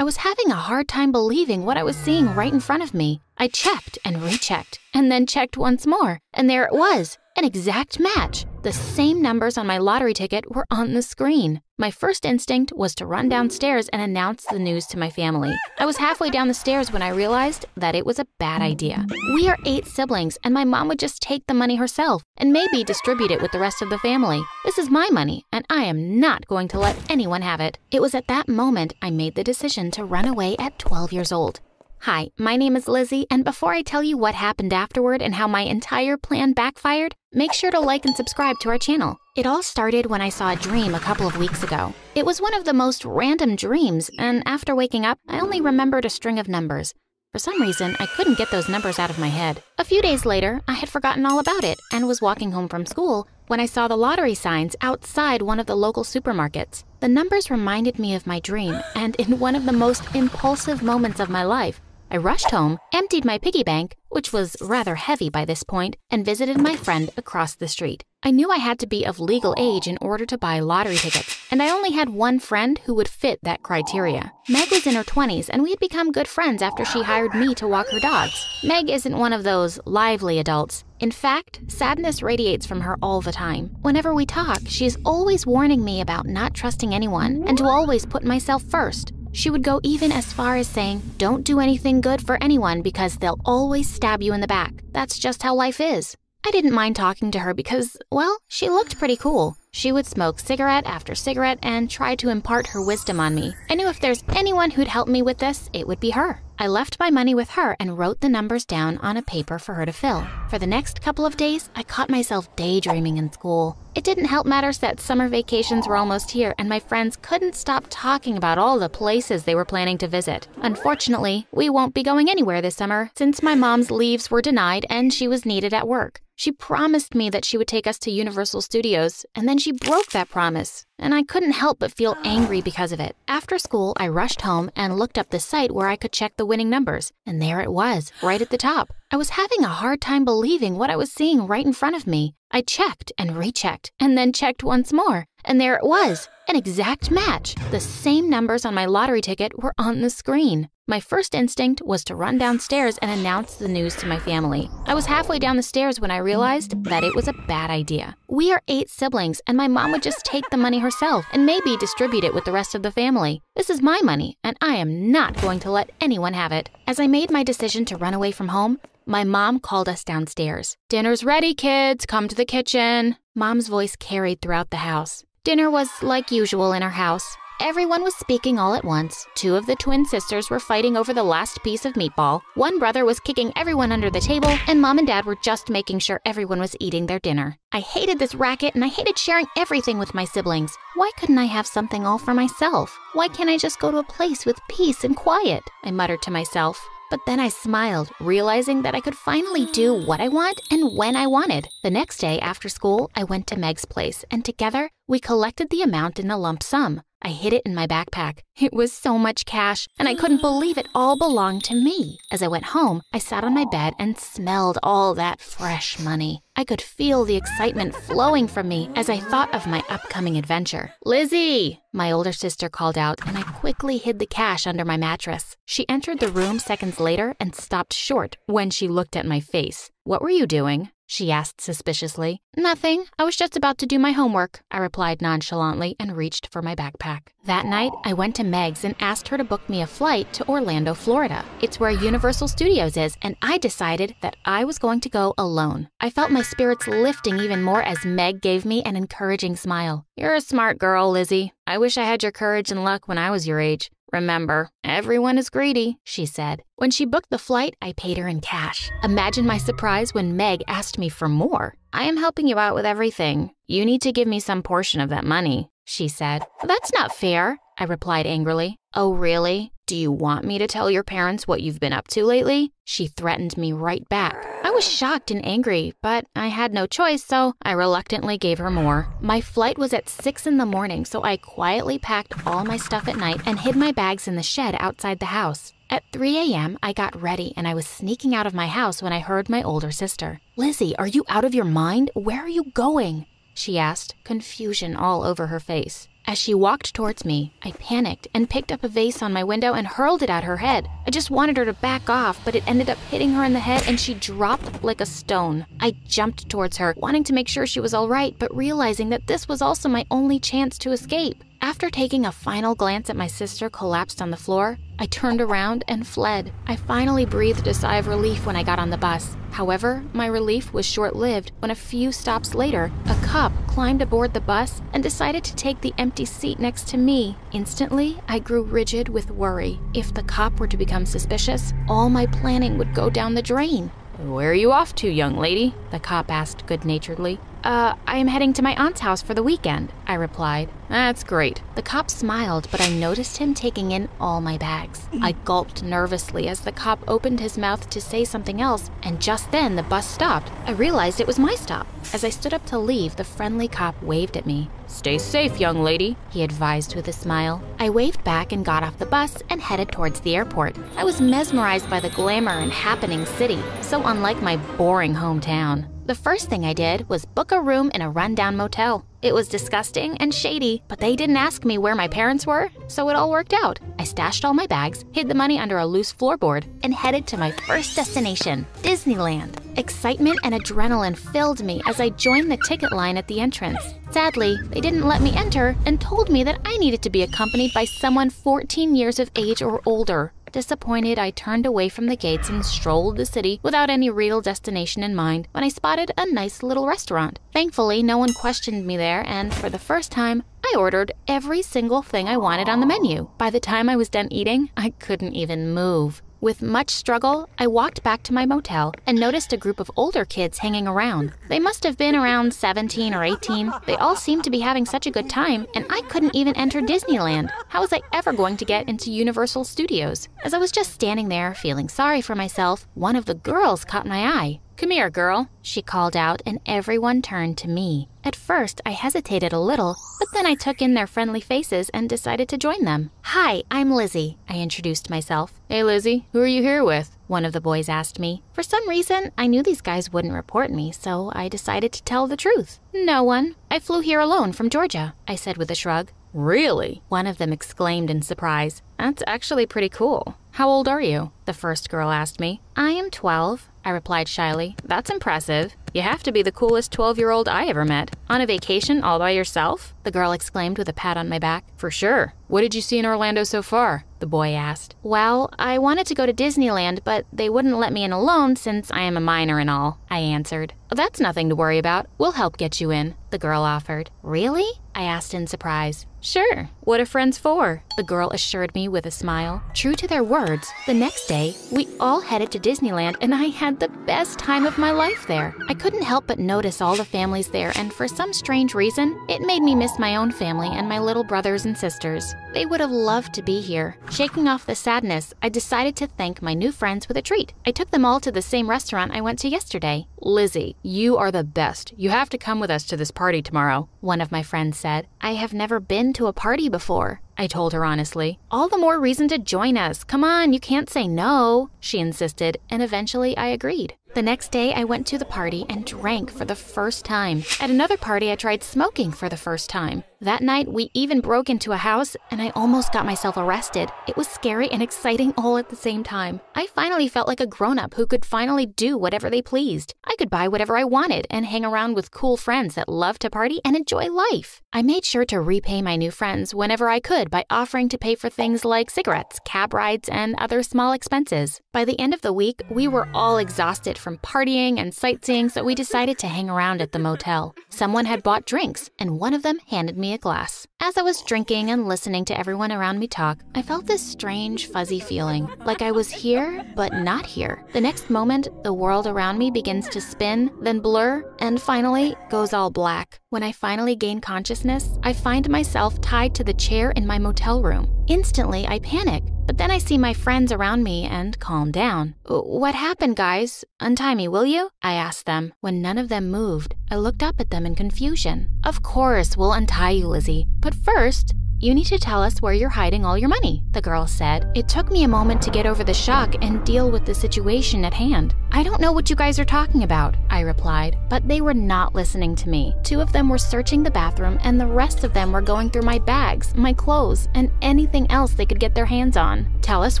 I was having a hard time believing what I was seeing right in front of me. I checked and rechecked, and then checked once more, and there it was, an exact match. The same numbers on my lottery ticket were on the screen. My first instinct was to run downstairs and announce the news to my family. I was halfway down the stairs when I realized that it was a bad idea. We are 8 siblings, and my mom would just take the money herself and maybe distribute it with the rest of the family. This is my money, and I am not going to let anyone have it. It was at that moment I made the decision to run away at 12 years old. Hi, my name is Lizzie, and before I tell you what happened afterward and how my entire plan backfired, make sure to like and subscribe to our channel. It all started when I saw a dream a couple of weeks ago. It was one of the most random dreams, and after waking up, I only remembered a string of numbers. For some reason, I couldn't get those numbers out of my head. A few days later, I had forgotten all about it and was walking home from school when I saw the lottery signs outside one of the local supermarkets. The numbers reminded me of my dream, and in one of the most impulsive moments of my life, I rushed home, emptied my piggy bank, which was rather heavy by this point, and visited my friend across the street. I knew I had to be of legal age in order to buy lottery tickets, and I only had one friend who would fit that criteria. Meg was in her 20s, and we had become good friends after she hired me to walk her dogs. Meg isn't one of those lively adults. In fact, sadness radiates from her all the time. Whenever we talk, she is always warning me about not trusting anyone and to always put myself first. She would go even as far as saying, "Don't do anything good for anyone because they'll always stab you in the back. That's just how life is." I didn't mind talking to her because, well, she looked pretty cool. She would smoke cigarette after cigarette and try to impart her wisdom on me. I knew if there's anyone who'd help me with this, it would be her. I left my money with her and wrote the numbers down on a paper for her to fill. For the next couple of days, I caught myself daydreaming in school. It didn't help matters that summer vacations were almost here and my friends couldn't stop talking about all the places they were planning to visit. Unfortunately, we won't be going anywhere this summer since my mom's leaves were denied and she was needed at work. She promised me that she would take us to Universal Studios, and then she broke that promise, and I couldn't help but feel angry because of it. After school, I rushed home and looked up the site where I could check the winning numbers, and there it was, right at the top. I was having a hard time believing what I was seeing right in front of me. I checked and rechecked, and then checked once more, and there it was, an exact match. The same numbers on my lottery ticket were on the screen. My first instinct was to run downstairs and announce the news to my family. I was halfway down the stairs when I realized that it was a bad idea. We are 8 siblings, and my mom would just take the money herself and maybe distribute it with the rest of the family. This is my money, and I am not going to let anyone have it. As I made my decision to run away from home, my mom called us downstairs. "Dinner's ready, kids. Come to the kitchen." Mom's voice carried throughout the house. Dinner was like usual in our house. Everyone was speaking all at once. 2 of the twin sisters were fighting over the last piece of meatball. One brother was kicking everyone under the table, and Mom and Dad were just making sure everyone was eating their dinner. I hated this racket, and I hated sharing everything with my siblings. Why couldn't I have something all for myself? Why can't I just go to a place with peace and quiet? I muttered to myself. But then I smiled, realizing that I could finally do what I want and when I wanted. The next day after school, I went to Meg's place, and together, we collected the amount in a lump sum. I hid it in my backpack. It was so much cash, and I couldn't believe it all belonged to me. As I went home, I sat on my bed and smelled all that fresh money. I could feel the excitement flowing from me as I thought of my upcoming adventure. "Lizzie!" my older sister called out, and I quickly hid the cash under my mattress. She entered the room seconds later and stopped short when she looked at my face. "What were you doing?" she asked suspiciously. "Nothing. I was just about to do my homework," I replied nonchalantly and reached for my backpack. That night, I went to Meg's and asked her to book me a flight to Orlando, Florida. It's where Universal Studios is, and I decided that I was going to go alone. I felt my spirits lifting even more as Meg gave me an encouraging smile. "You're a smart girl, Lizzie. I wish I had your courage and luck when I was your age. Remember, everyone is greedy," she said. When she booked the flight, I paid her in cash. Imagine my surprise when Meg asked me for more. "I am helping you out with everything. You need to give me some portion of that money," she said. "That's not fair," I replied angrily. "Oh, really? Do you want me to tell your parents what you've been up to lately?" She threatened me right back. I was shocked and angry, but I had no choice, so I reluctantly gave her more. My flight was at 6 in the morning, so I quietly packed all my stuff at night and hid my bags in the shed outside the house. At 3 a.m., I got ready and I was sneaking out of my house when I heard my older sister. "Lizzie, are you out of your mind? Where are you going?" she asked, confusion all over her face. As she walked towards me, I panicked and picked up a vase on my window and hurled it at her head. I just wanted her to back off, but it ended up hitting her in the head and she dropped like a stone. I jumped towards her, wanting to make sure she was all right, but realizing that this was also my only chance to escape. After taking a final glance at my sister collapsed on the floor, I turned around and fled. I finally breathed a sigh of relief when I got on the bus. However, my relief was short-lived when a few stops later, a cop climbed aboard the bus and decided to take the empty seat next to me. Instantly, I grew rigid with worry. If the cop were to become suspicious, all my planning would go down the drain. "Where are you off to, young lady?" the cop asked good-naturedly. I am heading to my aunt's house for the weekend," I replied. "That's great." The cop smiled, but I noticed him taking in all my bags. I gulped nervously as the cop opened his mouth to say something else, and just then the bus stopped. I realized it was my stop. As I stood up to leave, the friendly cop waved at me. "Stay safe, young lady," he advised with a smile. I waved back and got off the bus and headed towards the airport. I was mesmerized by the glamour and happening city, so unlike my boring hometown. The first thing I did was book a room in a rundown motel. It was disgusting and shady, but they didn't ask me where my parents were, so it all worked out. I stashed all my bags, hid the money under a loose floorboard, and headed to my first destination, Disneyland. Excitement and adrenaline filled me as I joined the ticket line at the entrance. Sadly, they didn't let me enter and told me that I needed to be accompanied by someone 14 years of age or older. Disappointed, I turned away from the gates and strolled the city without any real destination in mind when I spotted a nice little restaurant. Thankfully, no one questioned me there, and for the first time, I ordered every single thing I wanted on the menu. By the time I was done eating, I couldn't even move. With much struggle, I walked back to my motel and noticed a group of older kids hanging around. They must have been around 17 or 18. They all seemed to be having such a good time, and I couldn't even enter Disneyland. How was I ever going to get into Universal Studios? As I was just standing there, feeling sorry for myself, one of the girls caught my eye. "Come here, girl," she called out, and everyone turned to me. At first, I hesitated a little, but then I took in their friendly faces and decided to join them. "Hi, I'm Lizzie," I introduced myself. "Hey, Lizzie, who are you here with?" one of the boys asked me. For some reason, I knew these guys wouldn't report me, so I decided to tell the truth. "No one. I flew here alone from Georgia," I said with a shrug. "Really?" one of them exclaimed in surprise. "That's actually pretty cool. How old are you?" the first girl asked me. "I am 12, I replied shyly. "That's impressive. You have to be the coolest 12-year-old I ever met. On a vacation all by yourself?" the girl exclaimed with a pat on my back. "For sure. What did you see in Orlando so far?" the boy asked. "Well, I wanted to go to Disneyland, but they wouldn't let me in alone since I am a minor and all," I answered. "That's nothing to worry about. We'll help get you in," the girl offered. "Really?" I asked in surprise. "Sure. What are friends for?" the girl assured me with a smile. True to their words, the next day, we all headed to Disneyland and I had the best time of my life there. I couldn't help but notice all the families there, and for some strange reason, it made me miss my own family and my little brothers and sisters. They would have loved to be here. Shaking off the sadness, I decided to thank my new friends with a treat. I took them all to the same restaurant I went to yesterday. "Lizzie, you are the best. You have to come with us to this party tomorrow," one of my friends said. "I have never been to a party before," I told her honestly. "All the more reason to join us. Come on, you can't say no," she insisted, and eventually I agreed. The next day, I went to the party and drank for the first time. At another party, I tried smoking for the first time. That night, we even broke into a house, and I almost got myself arrested. It was scary and exciting all at the same time. I finally felt like a grown-up who could finally do whatever they pleased. I could buy whatever I wanted and hang around with cool friends that love to party and enjoy life. I made sure to repay my new friends whenever I could by offering to pay for things like cigarettes, cab rides, and other small expenses. By the end of the week, we were all exhausted from partying and sightseeing, so we decided to hang around at the motel. Someone had bought drinks, and one of them handed me a glass. As I was drinking and listening to everyone around me talk, I felt this strange, fuzzy feeling, like I was here, but not here. The next moment, the world around me begins to spin, then blur, and finally goes all black. When I finally gain consciousness, I find myself tied to the chair in my motel room. Instantly, I panic, but then I see my friends around me and calm down. "What happened, guys? Untie me, will you?" I asked them. When none of them moved, I looked up at them in confusion. "Of course, we'll untie you, Lizzie. But first, you need to tell us where you're hiding all your money," the girl said. It took me a moment to get over the shock and deal with the situation at hand. "I don't know what you guys are talking about," I replied, but they were not listening to me. 2 of them were searching the bathroom and the rest of them were going through my bags, my clothes, and anything else they could get their hands on. "Tell us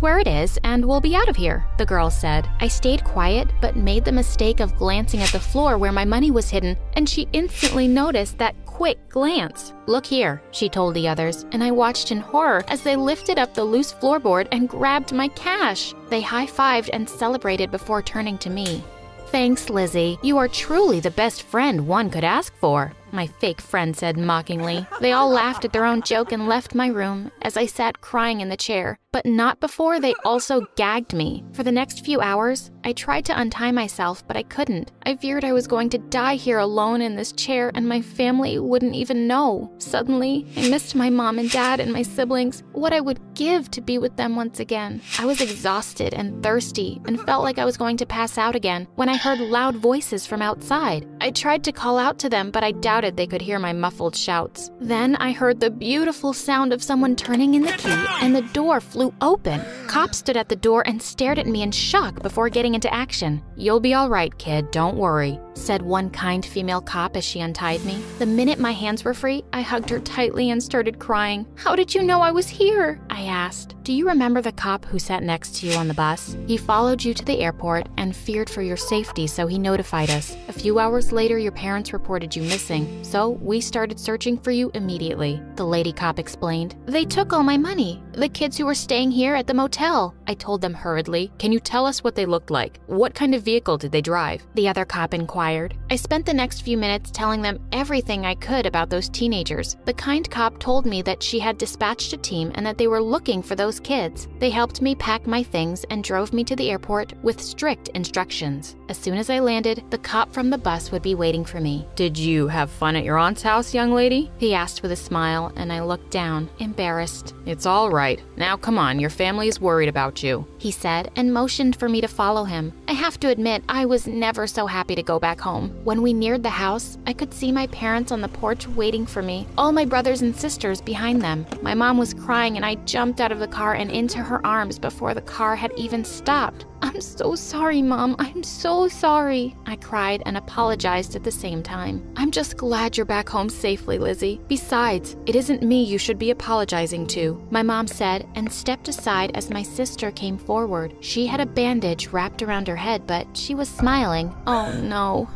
where it is and we'll be out of here," the girl said. I stayed quiet but made the mistake of glancing at the floor where my money was hidden, and she instantly noticed that quick glance. "Look here," she told the others, and I watched in horror as they lifted up the loose floorboard and grabbed my cash. They high-fived and celebrated before turning to me. "Thanks, Lizzie. You are truly the best friend one could ask for," my fake friend said mockingly. They all laughed at their own joke and left my room as I sat crying in the chair, but not before they also gagged me. For the next few hours, I tried to untie myself, but I couldn't. I feared I was going to die here alone in this chair and my family wouldn't even know. Suddenly, I missed my mom and dad and my siblings, what I would give to be with them once again. I was exhausted and thirsty and felt like I was going to pass out again when I heard loud voices from outside. I tried to call out to them, but I doubted they could hear my muffled shouts. Then I heard the beautiful sound of someone turning in the key and the door flew open. Cops stood at the door and stared at me in shock before getting into action. "You'll be all right, kid, don't worry," said one kind female cop as she untied me. The minute my hands were free, I hugged her tightly and started crying. "How did you know I was here?" I asked. "Do you remember the cop who sat next to you on the bus? He followed you to the airport and feared for your safety, so he notified us. A few hours later, your parents reported you missing, so we started searching for you immediately," the lady cop explained. "They took all my money. The kids who were staying here at the motel," I told them hurriedly. "Can you tell us what they looked like? What kind of vehicle did they drive?" the other cop inquired. I spent the next few minutes telling them everything I could about those teenagers. The kind cop told me that she had dispatched a team and that they were looking for those kids. They helped me pack my things and drove me to the airport with strict instructions. As soon as I landed, the cop from the bus would be waiting for me. "Did you have fun at your aunt's house, young lady?" he asked with a smile, and I looked down, embarrassed. "It's all right. Now come on, your family is worried about you," he said, and motioned for me to follow him. I have to admit, I was never so happy to go back home. When we neared the house, I could see my parents on the porch waiting for me, all my brothers and sisters behind them. My mom was crying and I jumped out of the car and into her arms before the car had even stopped. "I'm so sorry, Mom. I'm so sorry," I cried and apologized at the same time. "I'm just glad you're back home safely, Lizzie. Besides, it isn't me you should be apologizing to," my mom said and stepped aside as my sister came forward. She had a bandage wrapped around her head, but she was smiling. "Oh no,"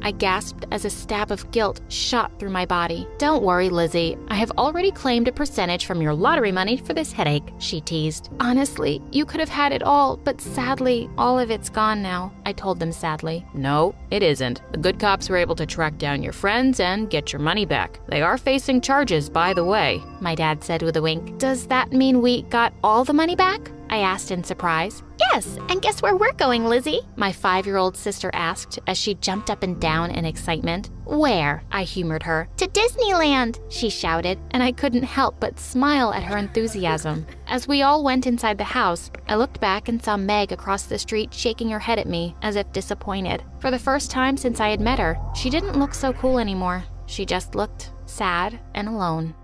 I gasped as a stab of guilt shot through my body. "Don't worry, Lizzie. I have already claimed a percentage from your lottery money for this headache," she teased. "Honestly, you could have had it all, but sadly, all of it's gone now," I told them sadly. "No, it isn't. The good cops were able to track down your friends and get your money back. They are facing charges, by the way," my dad said with a wink. "Does that mean we got all the money back?" I asked in surprise. "Yes, and guess where we're going, Lizzie?" my 5-year-old sister asked as she jumped up and down in excitement. "Where?" I humored her. "To Disneyland," she shouted, and I couldn't help but smile at her enthusiasm. As we all went inside the house, I looked back and saw Meg across the street shaking her head at me as if disappointed. For the first time since I had met her, she didn't look so cool anymore. She just looked sad and alone.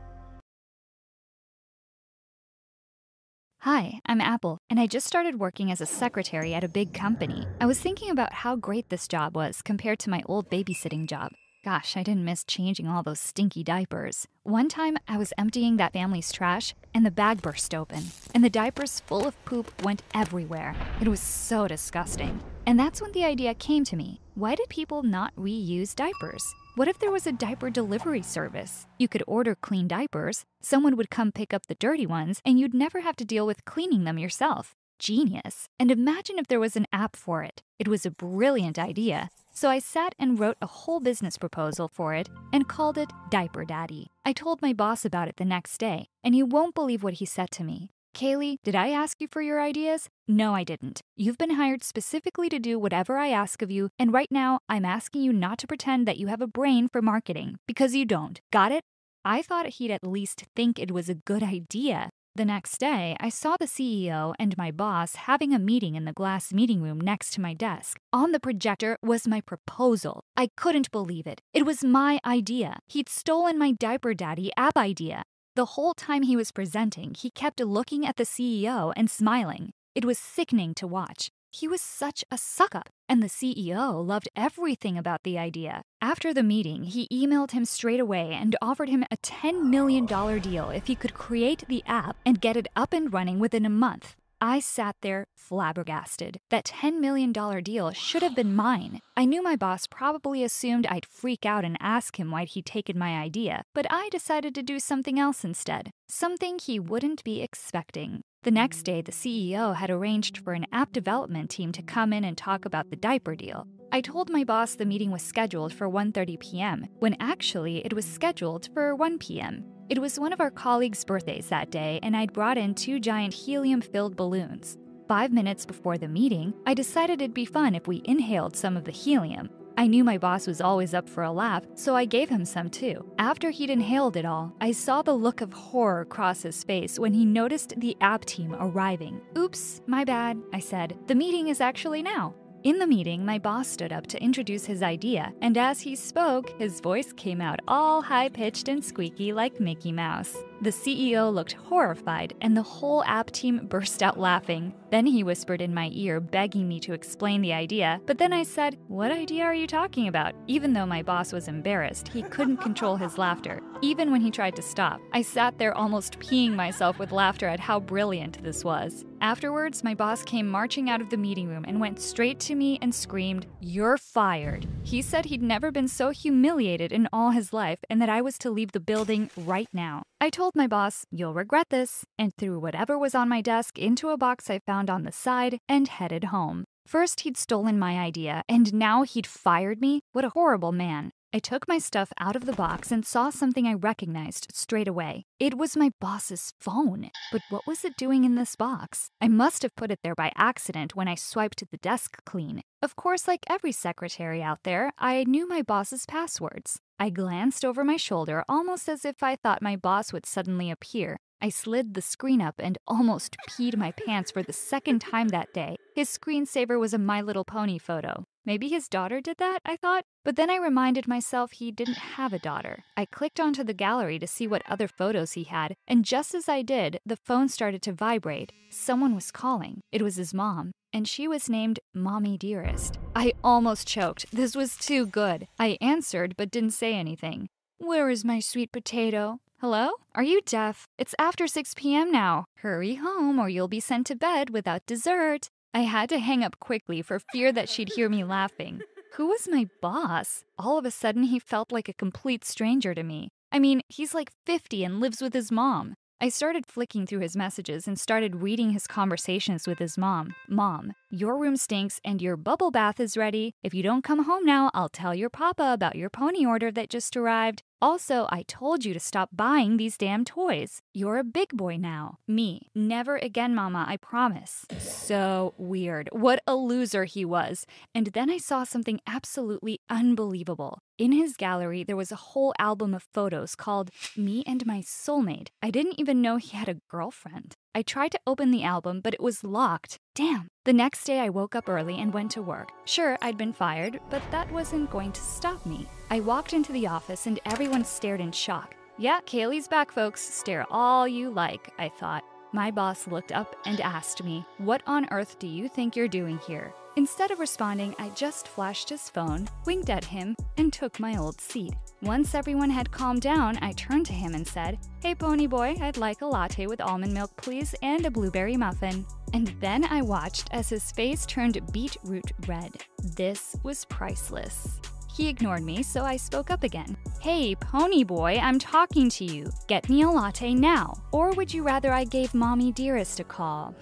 Hi, I'm Apple, and I just started working as a secretary at a big company. I was thinking about how great this job was compared to my old babysitting job. Gosh, I didn't miss changing all those stinky diapers. One time, I was emptying that family's trash, and the bag burst open, and the diapers full of poop went everywhere. It was so disgusting. And that's when the idea came to me. Why did people not reuse diapers? What if there was a diaper delivery service? You could order clean diapers, someone would come pick up the dirty ones, and you'd never have to deal with cleaning them yourself. Genius. And imagine if there was an app for it. It was a brilliant idea. So I sat and wrote a whole business proposal for it and called it Diaper Daddy. I told my boss about it the next day, and you won't believe what he said to me. "Kaylee, did I ask you for your ideas?" "No, I didn't. You've been hired specifically to do whatever I ask of you, and right now I'm asking you not to pretend that you have a brain for marketing, because you don't. Got it?" I thought he'd at least think it was a good idea. The next day, I saw the CEO and my boss having a meeting in the glass meeting room next to my desk. On the projector was my proposal. I couldn't believe it. It was my idea. He'd stolen my Diaper Daddy app idea. The whole time he was presenting, he kept looking at the CEO and smiling. It was sickening to watch. He was such a suck-up, and the CEO loved everything about the idea. After the meeting, he emailed him straight away and offered him a $10 million deal if he could create the app and get it up and running within a month. I sat there flabbergasted. That $10 million deal should have been mine. I knew my boss probably assumed I'd freak out and ask him why he'd taken my idea, but I decided to do something else instead. Something he wouldn't be expecting. The next day, the CEO had arranged for an app development team to come in and talk about the diaper deal. I told my boss the meeting was scheduled for 1:30 p.m., when actually it was scheduled for 1 p.m. It was one of our colleagues' birthdays that day, and I'd brought in 2 giant helium-filled balloons. 5 minutes before the meeting, I decided it'd be fun if we inhaled some of the helium. I knew my boss was always up for a laugh, so I gave him some too. After he'd inhaled it all, I saw the look of horror cross his face when he noticed the app team arriving. "Oops, my bad," I said. "The meeting is actually now." In the meeting, my boss stood up to introduce his idea, and as he spoke, his voice came out all high-pitched and squeaky like Mickey Mouse. The CEO looked horrified, and the whole app team burst out laughing. Then he whispered in my ear, begging me to explain the idea, but then I said, "What idea are you talking about?" Even though my boss was embarrassed, he couldn't control his laughter, even when he tried to stop. I sat there almost peeing myself with laughter at how brilliant this was. Afterwards, my boss came marching out of the meeting room and went straight to me and screamed, "You're fired." He said he'd never been so humiliated in all his life and that I was to leave the building right now. I told my boss, "You'll regret this," and threw whatever was on my desk into a box I found on the side and headed home. First, he'd stolen my idea, and now he'd fired me? What a horrible man. I took my stuff out of the box and saw something I recognized straight away. It was my boss's phone. But what was it doing in this box? I must have put it there by accident when I swiped the desk clean. Of course, like every secretary out there, I knew my boss's passwords. I glanced over my shoulder almost as if I thought my boss would suddenly appear. I slid the screen up and almost peed my pants for the second time that day. His screensaver was a My Little Pony photo. Maybe his daughter did that, I thought. But then I reminded myself he didn't have a daughter. I clicked onto the gallery to see what other photos he had, and just as I did, the phone started to vibrate. Someone was calling. It was his mom, and she was named Mommy Dearest. I almost choked. This was too good. I answered, but didn't say anything. "Where is my sweet potato? Hello? Are you deaf? It's after 6 p.m. now. Hurry home or you'll be sent to bed without dessert." I had to hang up quickly for fear that she'd hear me laughing. Who was my boss? All of a sudden, he felt like a complete stranger to me. I mean, he's like 50 and lives with his mom. I started flicking through his messages and started reading his conversations with his mom. "Mom, your room stinks and your bubble bath is ready. If you don't come home now, I'll tell your papa about your pony order that just arrived. Also, I told you to stop buying these damn toys. You're a big boy now." Me, "Never again, Mama, I promise." So weird. What a loser he was. And then I saw something absolutely unbelievable. In his gallery, there was a whole album of photos called Me and My Soulmate. I didn't even know he had a girlfriend. I tried to open the album, but it was locked. Damn. The next day, I woke up early and went to work. Sure, I'd been fired, but that wasn't going to stop me. I walked into the office and everyone stared in shock. "Yeah, Kaylee's back, folks. Stare all you like," I thought. My boss looked up and asked me, "What on earth do you think you're doing here?" Instead of responding, I just flashed his phone, winked at him, and took my old seat. Once everyone had calmed down, I turned to him and said, "Hey, pony boy, I'd like a latte with almond milk, please, and a blueberry muffin." And then I watched as his face turned beetroot red. This was priceless. He ignored me, so I spoke up again. "Hey, pony boy, I'm talking to you. Get me a latte now. Or would you rather I gave Mommy Dearest a call,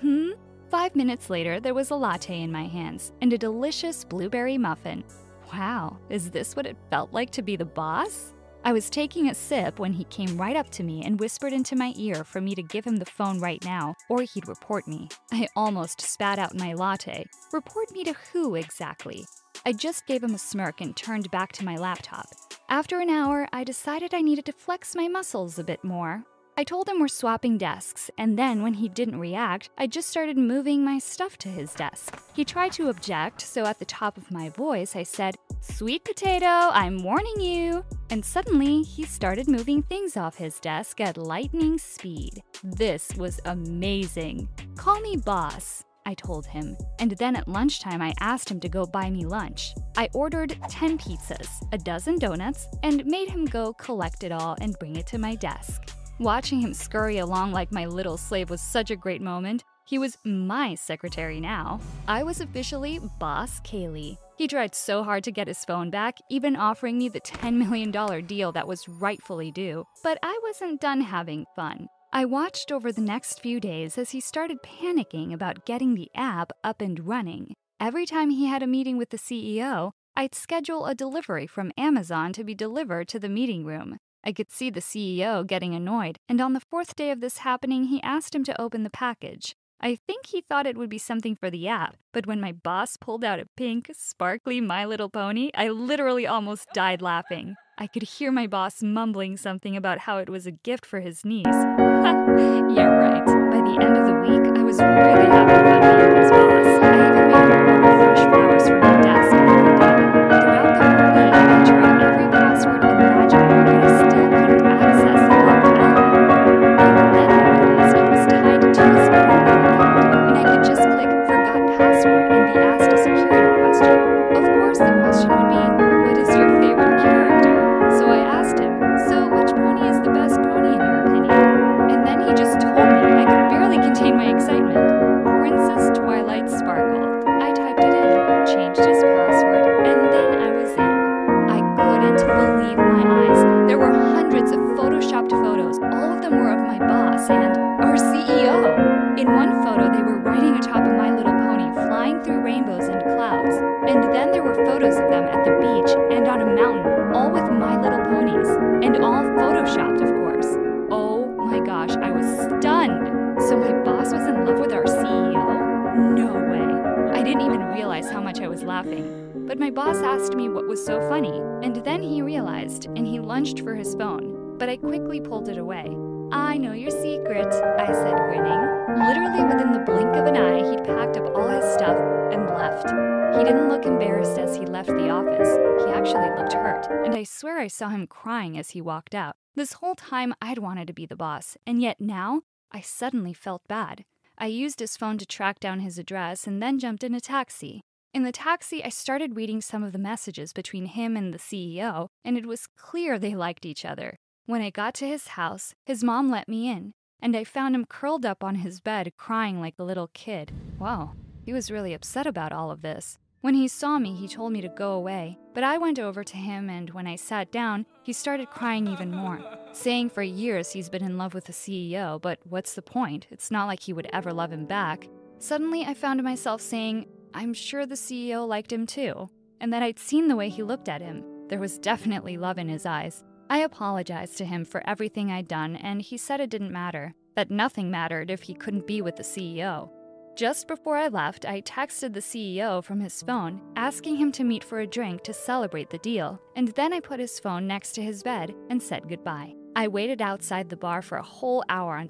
5 minutes later, there was a latte in my hands and a delicious blueberry muffin. Wow, is this what it felt like to be the boss? I was taking a sip when he came right up to me and whispered into my ear for me to give him the phone right now, or he'd report me. I almost spat out my latte. Report me to who exactly? I just gave him a smirk and turned back to my laptop. After an hour, I decided I needed to flex my muscles a bit more. I told him we're swapping desks, and then when he didn't react, I just started moving my stuff to his desk. He tried to object, so at the top of my voice, I said, "Sweet potato, I'm warning you." And suddenly, he started moving things off his desk at lightning speed. This was amazing. Call me boss. I told him. And then at lunchtime, I asked him to go buy me lunch. I ordered 10 pizzas, a dozen donuts, and made him go collect it all and bring it to my desk. Watching him scurry along like my little slave was such a great moment. He was my secretary now. I was officially Boss Kaylee. He tried so hard to get his phone back, even offering me the $10 million deal that was rightfully due. But I wasn't done having fun. I watched over the next few days as he started panicking about getting the app up and running. Every time he had a meeting with the CEO, I'd schedule a delivery from Amazon to be delivered to the meeting room. I could see the CEO getting annoyed, and on the 4th day of this happening, he asked him to open the package. I think he thought it would be something for the app, but when my boss pulled out a pink, sparkly My Little Pony, I literally almost died laughing. I could hear my boss mumbling something about how it was a gift for his niece. Yeah, right. By the end of the week, I was really having fun being his boss. I even made him order fresh flowers for my desk every day. Throughout the whole week, I tried every password imaginable, but I still couldn't access the locked album. And then I realized it was tied to his Google account, and I could just click Forgot Password and be asked a security question. Of course, the question would be, what is your favorite character? So I asked him, so which pony is the best pony in your opinion? And then he just told me. I could barely contain my excitement. Princess Twilight Sparkle. I typed it in, changed his password, and then I was in. I couldn't believe my eyes. There were hundreds of photoshopped photos. All of them were of my boss and our CEO. In one photo, they were riding atop of My Little Pony, flying through rainbows and clouds. And then there were photos of them at the beach and on a mountain, all with My Little Ponies, and all photoshopped, of course. Oh my gosh, I was stunned. So my boss was in love with our CEO? No way. I didn't even realize how much I was laughing. But my boss asked me what was so funny, and then he realized, and he lunged for his phone. But I quickly pulled it away. I know your secret, I said, grinning. Literally within the blink of an eye, he'd packed up all his stuff and left. He didn't look embarrassed as he left the office. He actually looked hurt, and I swear I saw him crying as he walked out. This whole time, I'd wanted to be the boss, and yet now, I suddenly felt bad. I used his phone to track down his address and then jumped in a taxi. In the taxi, I started reading some of the messages between him and the CEO, and it was clear they liked each other. When I got to his house, his mom let me in, and I found him curled up on his bed crying like a little kid. Wow, he was really upset about all of this. When he saw me, he told me to go away, but I went over to him, and when I sat down, he started crying even more, saying for years he's been in love with the CEO, but what's the point? It's not like he would ever love him back. Suddenly, I found myself saying, I'm sure the CEO liked him too, and that I'd seen the way he looked at him. There was definitely love in his eyes. I apologized to him for everything I'd done, and he said it didn't matter, that nothing mattered if he couldn't be with the CEO. Just before I left, I texted the CEO from his phone, asking him to meet for a drink to celebrate the deal, and then I put his phone next to his bed and said goodbye. I waited outside the bar for a whole hour until